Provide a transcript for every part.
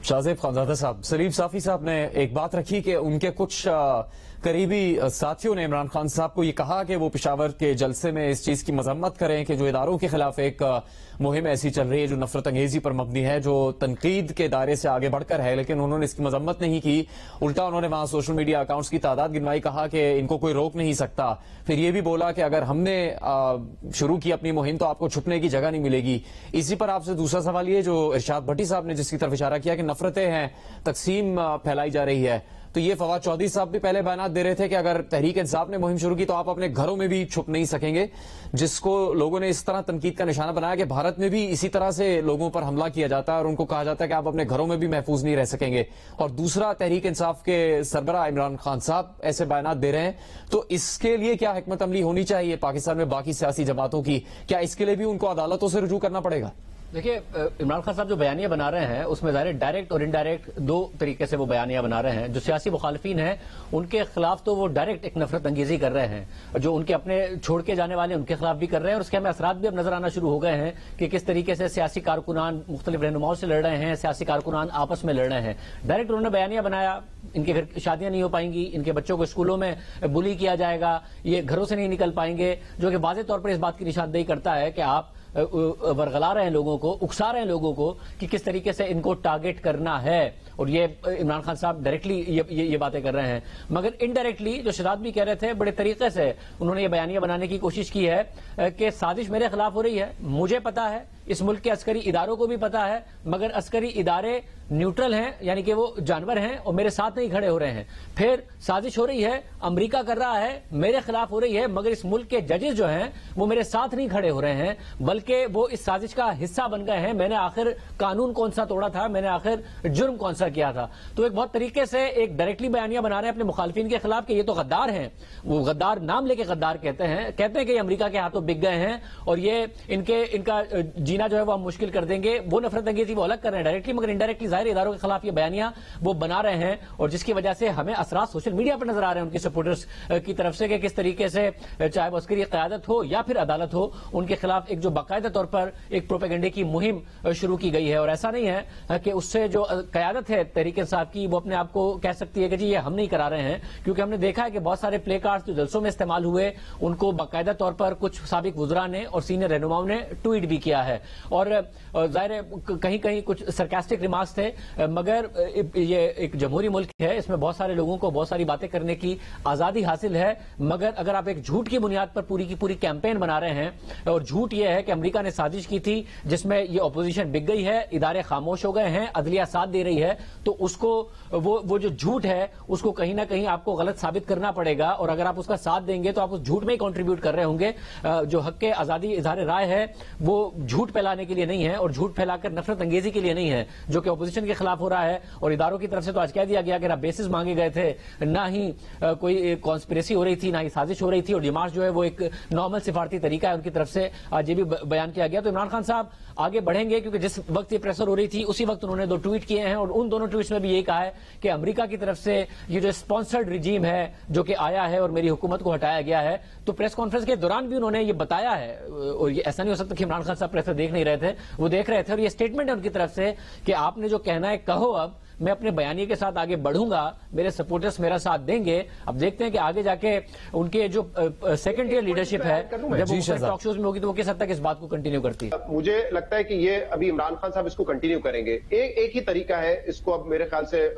शाहजेब खानजादा साहब, सलीम साफी साहब ने एक बात रखी कि उनके कुछ करीबी साथियों ने इमरान खान साहब को ये कहा कि वो पेशावर के जलसे में इस चीज की मजम्मत करें कि जो इदारों के खिलाफ एक मुहिम ऐसी चल रही है जो नफरत अंगेजी पर मबनी है, जो तनकीद के दायरे से आगे बढ़कर है, लेकिन उन्होंने इसकी मजम्मत नहीं की। उल्टा उन्होंने वहां सोशल मीडिया अकाउंट्स की तादाद गिनवाई, कहा कि इनको कोई रोक नहीं सकता। फिर ये भी बोला कि अगर हमने शुरू की अपनी मुहिम तो आपको छुपने की जगह नहीं मिलेगी। इसी पर आपसे दूसरा सवाल ये जो इरशाद भट्टी साहब ने जिसकी तरफ इशारा किया कि नफरतें हैं, तकसीम फैलाई जा रही है, तो ये फवाद चौधरी साहब भी पहले बयान दे रहे थे कि अगर तहरीक इंसाफ ने मुहिम शुरू की तो आप अपने घरों में भी छुप नहीं सकेंगे, जिसको लोगों ने इस तरह तनकीद का निशाना बनाया कि भारत में भी इसी तरह से लोगों पर हमला किया जाता है और उनको कहा जाता है कि आप अपने घरों में भी महफूज नहीं रह सकेंगे। और दूसरा, तहरीक इंसाफ के सरबराह इमरान खान साहब ऐसे बयान दे रहे हैं, तो इसके लिए क्या हिकमत अमली होनी चाहिए पाकिस्तान में बाकी सियासी जमातों की? क्या इसके लिए भी उनको अदालतों से रुजू करना पड़ेगा? देखिए, इमरान खान साहब जो बयानियां बना रहे हैं उसमें ज़ाहिर डायरेक्ट और इनडायरेक्ट दो तरीके से वो बयानियां बना रहे हैं। जो सियासी मुखालिफिन हैं उनके खिलाफ तो वो डायरेक्ट एक नफरत अंगेजी कर रहे हैं, जो उनके अपने छोड़ के जाने वाले उनके खिलाफ भी कर रहे हैं, और उसके हमें असरात भी अब नजर आना शुरू हो गए हैं कि किस तरीके से सियासी कारकुनान मुख्तलिफ रहनुमाओं से लड़ रहे हैं, सियासी कारकुनान आपस में लड़ रहे हैं। डायरेक्ट उन्होंने बयानियां बनाया, इनके घर शादियां नहीं हो पाएंगी, इनके बच्चों को स्कूलों में बुली किया जाएगा, ये घरों से नहीं निकल पाएंगे, जो कि वाज़ेह तौर पर इस बात की निशानदेही करता है कि आप वरगला रहे हैं लोगों को, उकसा रहे हैं लोगों को कि किस तरीके से इनको टारगेट करना है। और ये इमरान खान साहब डायरेक्टली ये बातें कर रहे हैं, मगर इनडायरेक्टली जो शहजाद भी कह रहे थे, बड़े तरीके से उन्होंने ये बयानियां बनाने की कोशिश की है कि साजिश मेरे खिलाफ हो रही है, मुझे पता है, इस मुल्क के अस्करी इदारों को भी पता है, मगर अस्करी इदारे न्यूट्रल हैं, यानी कि वो जानवर हैं और मेरे साथ नहीं खड़े हो रहे हैं। फिर साजिश हो रही है, अमेरिका कर रहा है, मेरे खिलाफ हो रही है, मगर इस मुल्क के जजेस जो हैं वो मेरे साथ नहीं खड़े हो रहे हैं, बल्कि वो इस साजिश का हिस्सा बन गए हैं। मैंने आखिर कानून कौन सा तोड़ा था, मैंने आखिर जुर्म कौन सा किया था। तो एक बहुत तरीके से एक डायरेक्टली बयानियां बना रहे हैं अपने मुखालिफिन के खिलाफ कि ये तो गद्दार हैं, वो गद्दार नाम लेके गद्दार कहते हैं कि ये अमेरिका के हाथों बिक गए हैं और ये इनका जीना जो है वो हम मुश्किल कर देंगे। वो नफरत अंगेजी वो अलग कर रहे हैं डायरेक्टली, मगर इनडायरेक्टली जाहिर इदारों के खिलाफ ये बयानियां वो बना रहे हैं, और जिसकी वजह से हमें असरात सोशल मीडिया पर नजर आ रहे हैं उनके सपोर्टर्स की तरफ से कि किस तरीके से चाहे वो अस्करी क़यादत हो या फिर अदालत हो, उनके खिलाफ एक जो बाकायदा तौर पर एक प्रोपेगेंडे की मुहिम शुरू की गई है। और ऐसा नहीं है कि उससे जो क़यादत है तहरीक इंसाफ की वो अपने आप को कह सकती है कि जी ये हम नहीं करा रहे हैं, क्योंकि हमने देखा है कि बहुत सारे प्ले कार्ड्स जो जलसों में इस्तेमाल हुए उनको बाकायदा तौर पर कुछ साबिक वुज़रा ने और सीनियर रहनुमाओं ने ट्वीट भी किया है। और जाहिर है कहीं कहीं कुछ सरकास्टिक रिमार्क्स थे, मगर ये एक जमहूरी मुल्क है, इसमें बहुत सारे लोगों को बहुत सारी बातें करने की आजादी हासिल है, मगर अगर आप एक झूठ की बुनियाद पर पूरी की पूरी कैंपेन बना रहे हैं, और झूठ यह है कि अमेरिका ने साजिश की थी जिसमें ये ऑपोजिशन बिक गई है, इदारे खामोश हो गए हैं, अदलिया साथ दे रही है, तो उसको वो जो झूठ है उसको कहीं ना कहीं आपको गलत साबित करना पड़ेगा, और अगर आप उसका साथ देंगे तो आप उस झूठ में ही कंट्रीब्यूट कर रहे होंगे। जो हक के आजादी इजहार राय है वो झूठ फैलाने के लिए नहीं है और झूठ फैलाकर नफरत अंगेजी के लिए नहीं है, जो कि ऑपोजिशन के खिलाफ हो रहा है। और इदारों की तरफ से तो आज कह दिया गया कि ना बेसिस मांगे गए थे, ना ही कोई कॉन्स्पिरेसी हो रही थी, ना ही साजिश हो रही थी, और डिमांड जो है वो एक नॉर्मल सिफारती तरीका है उनकी तरफ से, आज ये भी बयान किया गया। तो इमरान खान साहब आगे बढ़ेंगे, क्योंकि जिस वक्त ये प्रेशर हो रही थी उसी वक्त उन्होंने 2 ट्वीट किए हैं, और उन दोनों ट्वीट्स में भी यही कहा है कि अमेरिका की तरफ से ये जो स्पॉन्सर्ड रिजीम है जो कि आया है और मेरी हुकूमत को हटाया गया है। तो प्रेस कॉन्फ्रेंस के दौरान भी उन्होंने ये बताया है, और ये ऐसा नहीं हो सकता कि इमरान खान साहब प्रेशर देख नहीं रहे थे, वो देख रहे थे, और ये स्टेटमेंट है उनकी तरफ से कि आपने जो कहना है कहो, अब मैं अपने बयानी के साथ आगे बढ़ूंगा, मेरे सपोर्टर्स मेरा साथ देंगे। अब देखते हैं कि आगे जाके उनके जो सेकंड ईयर लीडरशिप है जब वो टॉक शोज में होगी तो वो किस हद तक इस बात को कंटिन्यू करती है। मुझे लगता है कि ये अभी इमरान खान साहब इसको कंटिन्यू करेंगे। एक ही तरीका है इसको, अब मेरे ख्याल से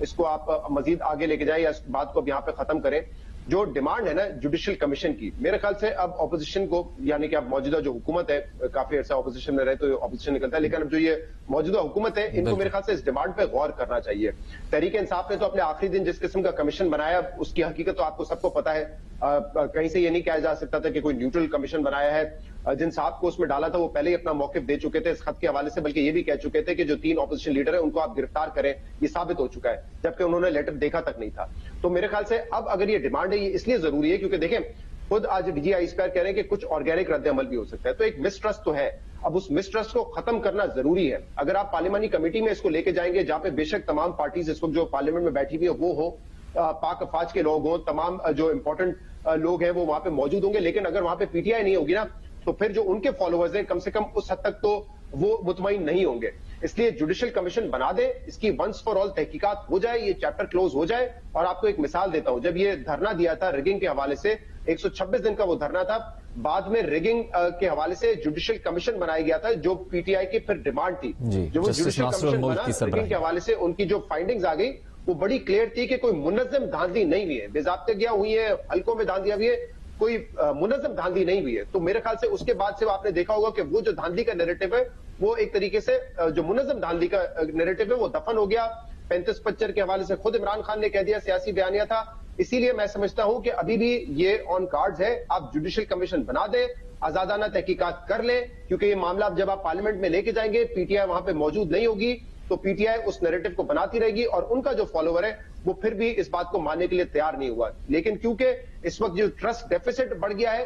इसको आप मजीद आगे लेके जाए या इस बात को अब यहाँ पे खत्म करें। जो डिमांड है ना जुडिशियल कमीशन की, मेरे ख्याल से अब ऑपोजिशन को, यानी कि अब मौजूदा जो हुकूमत है, काफी अर्सा ऑपोजिशन में रहे तो ऑपोजिशन निकलता है, लेकिन अब जो ये मौजूदा हुकूमत है इनको मेरे ख्याल से इस डिमांड पे गौर करना चाहिए। तहरीक इंसाफ ने तो अपने आखिरी दिन जिस किस्म का कमीशन बनाया उसकी हकीकत तो आपको सबको पता है। कहीं से ये नहीं कहा जा सकता था कि कोई न्यूट्रल कमीशन बनाया है। जिन साहब को उसमें डाला था वो पहले ही अपना मौकिफ दे चुके थे इस खत के हवाले से, बल्कि ये भी कह चुके थे कि जो 3 ऑपोजिशन लीडर है उनको आप गिरफ्तार करें, ये साबित हो चुका है, जबकि उन्होंने लेटर देखा तक नहीं था। तो मेरे ख्याल से अब अगर ये डिमांड है, ये इसलिए जरूरी है क्योंकि देखें खुद आज डीजीआई स्क्वायर कह रहे हैं कि कुछ ऑर्गेनिक रद्द अमल भी हो सकता है, तो एक मिसट्रस्ट तो है। अब उस मिसट्रस्ट को खत्म करना जरूरी है। अगर आप पार्लियामानी कमेटी में इसको लेके जाएंगे, जहां पे बेशक तमाम पार्टीज इस वक्त जो पार्लियामेंट में बैठी हुई है वो हो, पाक अफवाज के लोग हों, तमाम जो इंपॉर्टेंट लोग हैं वो वहां पे मौजूद होंगे, लेकिन अगर वहां पे पीटीआई नहीं होगी ना, तो फिर जो उनके फॉलोअर्स हैं कम से कम उस हद तक तो वो मुतमईन नहीं होंगे। इसलिए जुडिशियल कमीशन बना दे, इसकी वंस फॉर ऑल तहकीकात हो जाए, ये चैप्टर क्लोज हो जाए। और आपको एक मिसाल देता हूं, जब ये धरना दिया था रिगिंग के हवाले से, 126 दिन का वो धरना था, बाद में रिगिंग के हवाले से जुडिशियल कमीशन बनाया गया था, जो पीटीआई की फिर डिमांड थी। जो वो जुडिशियल कमीशन बना रिगिंग के हवाले से, उनकी जो फाइंडिंग्स आ गई वो बड़ी क्लियर थी कि कोई मुनज़्ज़म धांधली नहीं हुई है, बेज़ाब्तिगियां हुई है, हल्कों में धांधलियां हुई है, कोई मुनज़्ज़म धांधली नहीं हुई है। तो मेरे ख्याल से उसके बाद से आपने देखा होगा कि वो जो धांधली का नैरेटिव है, वो एक तरीके से जो मुनज़्ज़म धांधली का नैरेटिव है वो दफन हो गया। 35-75 के हवाले से खुद इमरान खान ने कह दिया, सियासी बयानिया था। इसीलिए मैं समझता हूं कि अभी भी ये ऑन कार्ड्स है, आप जुडिशियल कमीशन बना दे, आजादाना तहकीकात कर ले, क्योंकि ये मामला जब आप पार्लियामेंट में लेके जाएंगे, पीटीआई वहां पे मौजूद नहीं होगी, तो पीटीआई उस नैरेटिव को बनाती रहेगी और उनका जो फॉलोवर है वो फिर भी इस बात को मानने के लिए तैयार नहीं हुआ। लेकिन क्योंकि इस वक्त जो ट्रस्ट डेफिसिट बढ़ गया है,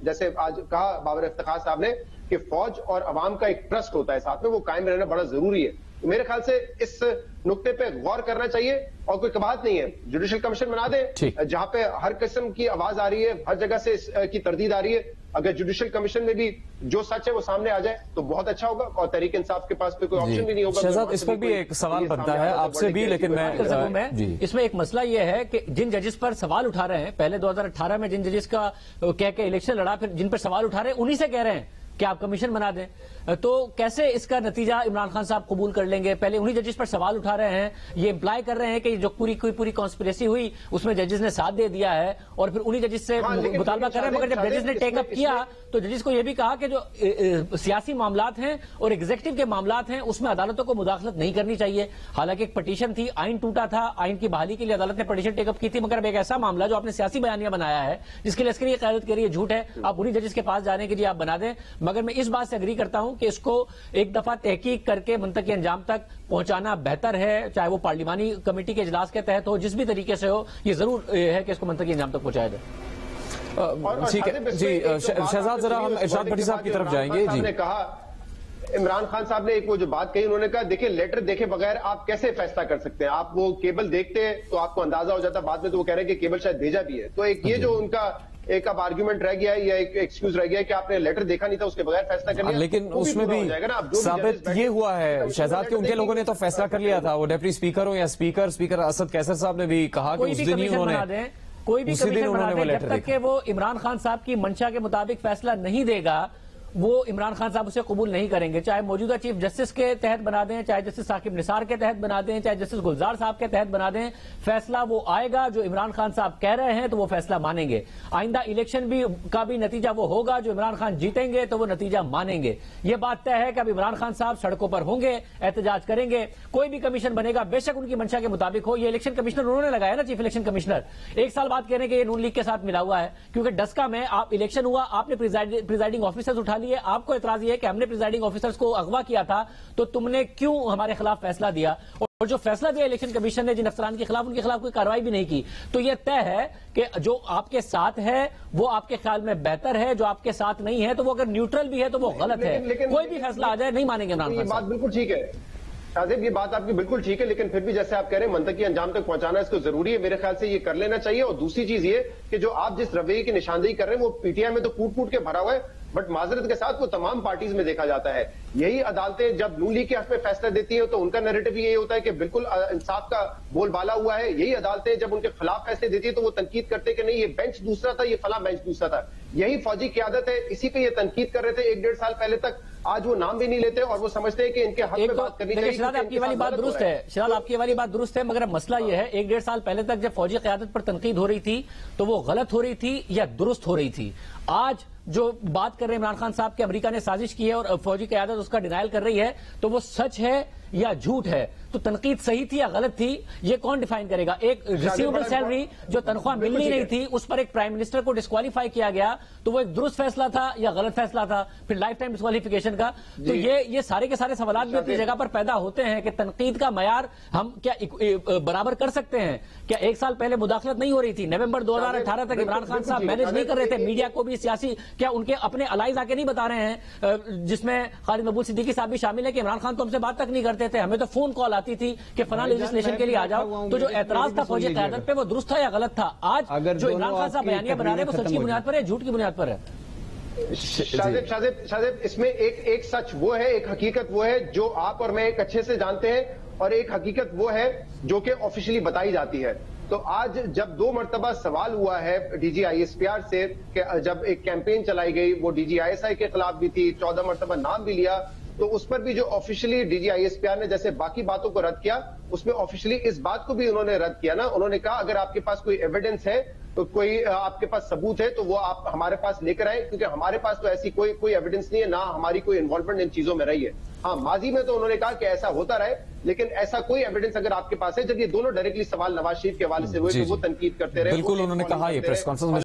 जैसे आज कहा बाबर इफ्तिखार साहब ने कि फौज और अवाम का एक ट्रस्ट होता है साथ में, वो कायम रहना बड़ा जरूरी है। तो मेरे ख्याल से इस नुक्ते पे गौर करना चाहिए और कोई कबाहत नहीं है, जुडिशियल कमीशन बना दे, जहां पे हर किस्म की आवाज आ रही है, हर जगह से इसकी तरदीद आ रही है। अगर जुडिशियल कमीशन में भी जो सच है वो सामने आ जाए तो बहुत अच्छा होगा और तहरीक इंसाफ के पास कोई ऑप्शन भी नहीं होगा। शहजाद, इस पर भी एक सवाल बनता है आपसे भी, लेकिन मैं इसमें एक मसला ये है कि जिन जजेस पर सवाल उठा रहे हैं, पहले 2018 में जिन जजेस का कह के इलेक्शन लड़ा, फिर जिन पर सवाल उठा रहे हैं उन्हीं से कह रहे हैं कि आप कमीशन बना दें, तो कैसे इसका नतीजा इमरान खान साहब कबूल कर लेंगे? पहले उन्हीं जजेस पर सवाल उठा रहे हैं, ये इंप्लाई कर रहे हैं कि जो पूरी कॉन्स्पिरेसी हुई उसमें जजेस ने साथ दे दिया है और फिर उन्हीं जजेस से मुतालबा कर रहे हैं। मगर जब जजेस ने टेकअप किया तो जजेस को यह भी कहा कि जो सियासी मामलात हैं और एग्जीक्यूटिव के मामलात हैं उसमें अदालतों को मुदाखलत नहीं करनी चाहिए। हालांकि एक पटिशन थी, आइन टूटा था, आइन की बहाली के लिए अदालत ने पटिशन टेकअप की थी, मगर अब एक ऐसा मामला जो आपने सियासी बयानियां बनाया है जिसके लिए लश्करी क़यादत कह रही है झूठ है, आप उन्हीं जजेस के पास जाने के लिए आप बना दें। मगर मैं इस बात से एग्री करता हूं कि इसको एक दफा तहकीक करके मुंतकी अंजाम तक पहुंचाना बेहतर है, चाहे वो पार्लिमानी कमेटी के इजलास के तहत हो, जिस भी तरीके से हो, ये जरूर है कि इसको मुंतकी अंजाम तक पहुंचाया जाए। ठीक है जी, शहजाद जरा हम इरशाद भट्टी साहब की तरफ जाएंगे। जी, ने कहा, इमरान खान साहब ने एक वो जो बात कही, उन्होंने कहा देखिए लेटर देखे बगैर आप कैसे फैसला कर सकते हैं, आप वो केबल देखते हैं तो आपको अंदाजा हो जाता, बाद में तो वो कह रहे हैं कि केबल शायद भेजा भी है। तो एक ये जो उनका एक अब आर्ग्यूमेंट रह गया है या एक एक्सक्यूज रह गया है कि आपने लेटर देखा नहीं था, उसके बगैर फैसला कर लिया, लेकिन उसमें भी साबित ये हुआ है शहजाद के उनके लोगों ने तो फैसला कर लिया था, वो डेप्यूटी स्पीकर हो या स्पीकर असद कैसर साहब ने भी कहा कि उस दिन ही उन्होंने कोई भी कमीशन बना दे, जब तक कि वो इमरान खान साहब की मंशा के मुताबिक फैसला नहीं देगा वो इमरान खान साहब उसे कबूल नहीं करेंगे। चाहे मौजूदा चीफ जस्टिस के तहत बना दें, चाहे जस्टिस साकिब निसार के तहत बना दें, चाहे जस्टिस गुलजार साहब के तहत बना दें, फैसला वो आएगा जो इमरान खान साहब कह रहे हैं तो वो फैसला मानेंगे। आइंदा इलेक्शन का भी नतीजा वो होगा जो इमरान खान जीतेंगे तो वो नतीजा मानेंगे। ये बात तय है कि अब इमरान खान साहब सड़कों पर होंगे, एहतजाज करेंगे, कोई भी कमीशन बनेगा बेशक उनकी मंशा के मुताबिक हो। ये इलेक्शन कमिश्नर उन्होंने लगाया ना, चीफ इलेक्शन कमिश्नर, एक साल बाद कह रहे हैं कि ये नून लीग के साथ मिला हुआ है, क्योंकि डस्का में आप इलेक्शन हुआ, आपने प्रिजाइडिंग ऑफिसर्स उठा लिए, आपको एतराज ये है कि हमने प्रिजाइडिंग ऑफिसर्स को अगवा किया था तो तुमने क्यों हमारे खिलाफ फैसला दिया, और जो फैसला दिया इलेक्शन कमीशन ने जिन अफसरान के खिलाफ, उनके खिलाफ कोई कार्रवाई भी नहीं की। तो यह तय है कि जो आपके साथ है वो आपके ख्याल में बेहतर है, जो आपके साथ नहीं है तो वो अगर न्यूट्रल भी है तो वो गलत है। कोई भी फैसला आ जाए नहीं मानेंगे इमरान खान। बात बिल्कुल ठीक है शाजिब, ये बात आपकी बिल्कुल ठीक है, लेकिन फिर भी जैसे आप कह रहे हैं मंतकी अंजाम तक पहुंचाना इसको जरूरी है, मेरे ख्याल से ये कर लेना चाहिए। और दूसरी चीज ये कि जो आप जिस रवैये की निशानदेही कर रहे हैं वो पीटीआई में तो कूट के भरा हुआ है, बट माजरत के साथ वो तमाम पार्टीज में देखा जाता है। यही अदालतें जब नून लीग के हक में फैसला देती है तो उनका नैरेटिव यही होता है कि बिल्कुल इंसाफ का बोलबाला हुआ है। यही अदालतें जब उनके खिलाफ फैसले देती है तो वो तनकीद करते कि नहीं ये बेंच दूसरा था, ये फला बेंच दूसरा था। यही फौजी क़यादत है, इसी पे ये तनकीद कर रहे थे 1-1.5 साल पहले तक। आज वो नाम भी नहीं लेते और वो समझते हैं कि इनके हक में बात करनी चाहिए। शहजाद आपकी वाली बात दुरुस्त है, शहजाद आपकी वाली बात दुरुस्त है, मगर मसला यह है 1-1.5 साल पहले तक जब फौजी क़यादत पर तनकीद हो रही थी तो वो गलत हो रही थी या दुरुस्त हो रही थी। आज जो बात कर रहे हैं इमरान खान साहब कि अमेरिका ने साजिश की है और फौजी क़यादत उसका डिनायल कर रही है, तो वो सच है या झूठ है? तो तनकीद सही थी या गलत थी, ये कौन डिफाइन करेगा? एक रिसीवेबल सैलरी जो तनख्वाह मिलनी नहीं थी उस पर एक प्राइम मिनिस्टर को डिस्क्वालीफाई किया गया, तो वो एक दुरुस्त फैसला था या गलत फैसला था? फिर लाइफ टाइम डिस्क्वालिफिकेशन का, तो ये सारे के सारे सवाल भी अपनी जगह पर पैदा होते हैं कि तनकीद का मयार हम क्या बराबर कर सकते हैं? क्या 1 साल पहले मुदाखलत नहीं हो रही थी? नवंबर 2018 तक इमरान खान साहब मैनेज नहीं कर रहे थे? मीडिया को भी सियासी, क्या उनके अपने अलाइज आके नहीं बता रहे हैं, जिसमें खालिद महबूब सिद्दीकी साहब भी शामिल है, कि इमरान खान तो हमसे बात तक नहीं करते थे, हमें तो फोन कॉल आती थी कि फलां लेजिस्लेशन के लिए आ जाओ। तो जो एतराज था फौजी क़यादत पे वो दुरुस्त था या गलत था? आज जो इमरान खान साहब बयानिया बना रहे हैं वो सच की बुनियाद पर है, झूठ की बुनियाद पर है? शाहजेब इसमें एक सच वो है, एक हकीकत वो है जो आप और मैं एक अच्छे से जानते हैं, और एक हकीकत वो है जो कि ऑफिशियली बताई जाती है। तो आज जब 2 मरतबा सवाल हुआ है डीजी आईएसपीआर से कि जब एक कैंपेन चलाई गई वो डीजी आईएसआई के खिलाफ भी थी, 14 मरतबा नाम भी लिया, तो उस पर भी जो ऑफिशियली डीजी आईएसपीआर ने जैसे बाकी बातों को रद्द किया, उसमें ऑफिशियली इस बात को भी उन्होंने रद्द किया ना। उन्होंने कहा अगर आपके पास कोई एविडेंस है, तो कोई आपके पास सबूत है, तो वो आप हमारे पास लेकर आए, क्योंकि हमारे पास तो ऐसी कोई एविडेंस नहीं है, ना हमारी कोई इन्वॉल्वमेंट इन चीजों में रही है। हाँ, माजी में तो उन्होंने कहा कि ऐसा होता रहे, लेकिन ऐसा कोई एविडेंस अगर आपके पास है, जब ये दोनों डायरेक्टली सवाल नवाज शरीफ के हवाले से हुए तो वो तनकीद करते रहे। बिल्कुल, उन्होंने कहा ये प्रेस कॉन्फ्रेंस में